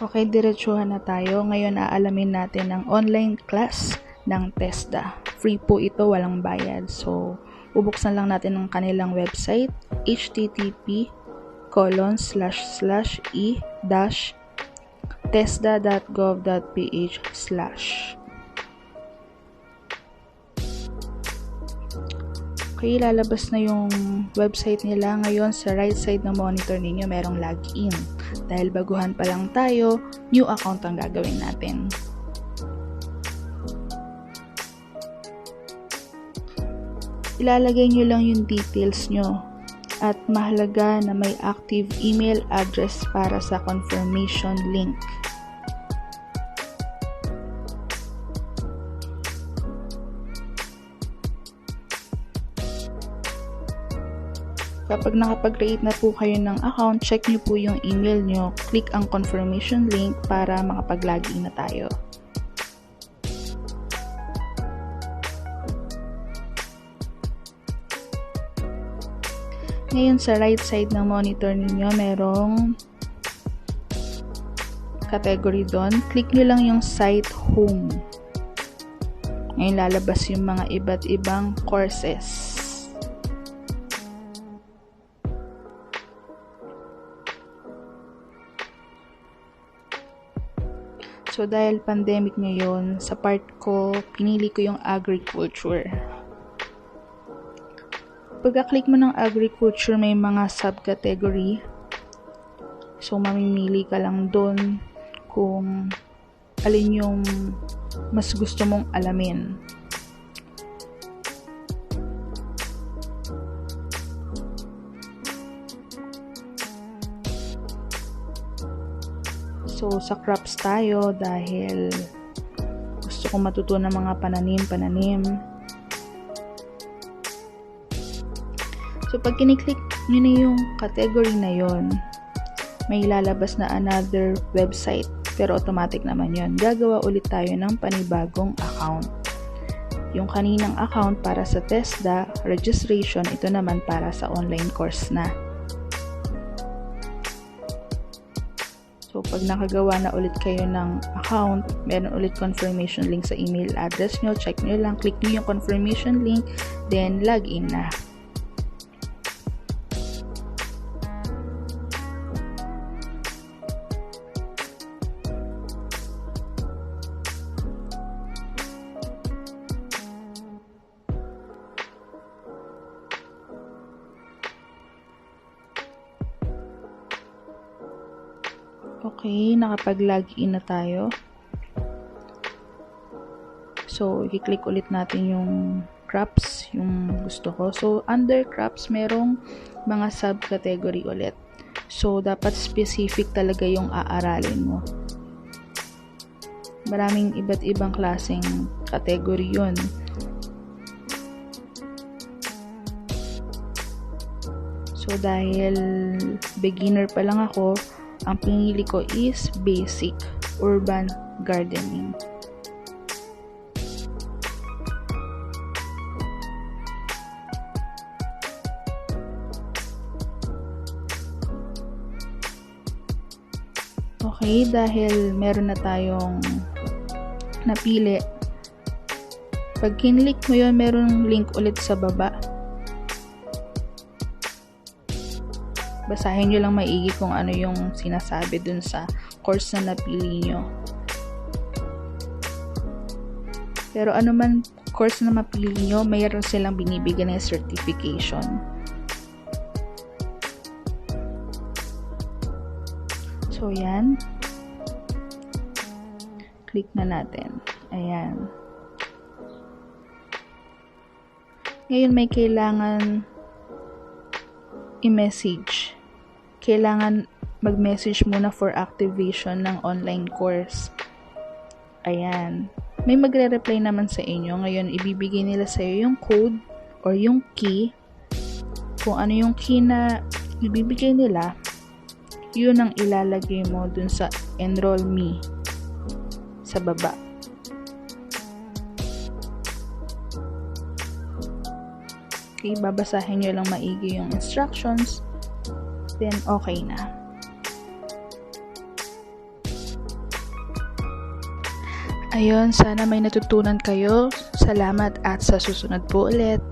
Okay, diretsuhan na tayo. Ngayon aalamin natin ang online class ng TESDA. Free po ito, walang bayad. So, bubuksan lang natin ang kanilang website, http://e-tesda.gov.ph/ Okay, lalabas na yung website nila. Ngayon, sa right side ng monitor ninyo, merong login. Dahil baguhan pa lang tayo, new account ang gagawin natin. Ilalagay nyo lang yung details nyo. At mahalaga na may active email address para sa confirmation link. Kapag nakapag-create na po kayo ng account, check nyo po yung email nyo, click ang confirmation link para makapag-login na tayo. Ngayon sa right side ng monitor ninyo, merong category doon. Click nyo lang yung site home. Ngayon lalabas yung mga iba't ibang courses. So, dahil pandemic ngayon, sa part ko, pinili ko yung agriculture. Pagka-click mo ng agriculture, may mga subcategory. So, mamimili ka lang doon kung alin yung mas gusto mong alamin. So, sa crops tayo dahil gusto kong matutunan mga pananim. So, pag kiniklik nyo na yung category na yon, may lalabas na another website. Pero automatic naman yon. Gagawa ulit tayo ng panibagong account. Yung kaninang account para sa TESDA registration, ito naman para sa online course na. So, pag nakagawa na ulit kayo ng account, meron ulit confirmation link sa email address nyo. Check nyo lang, click nyo yung confirmation link, then login na. Okay, nakapag-login na tayo. So, i-click ulit natin yung crops, yung gusto ko. So, under crops, merong mga subcategory ulit. So, dapat specific talaga yung aaralin mo. Maraming iba't ibang klaseng category yun. So, dahil beginner pa lang ako, ang pinili ko is basic urban gardening. Okay, dahil meron na tayong napili, pag kinlik mo yun, meron link ulit sa baba. Basahin nyo lang maigi kung ano yung sinasabi dun sa course na napili nyo. Pero ano man course na mapili nyo, mayroon silang binibigyan ng certification. So, yan. Click na natin. Ayan. Ngayon may kailangan i-message. Kailangan mag-message muna for activation ng online course. Ayan. May magre-reply naman sa inyo. Ngayon, ibibigay nila sa iyo yung code or yung key. Kung ano yung key na ibibigay nila, yun ang ilalagay mo dun sa enroll me sa baba. Okay, babasahin nyo lang maigi yung instructions. Then, okay na. Ayun, sana may natutunan kayo. Salamat at sa susunod po ulit.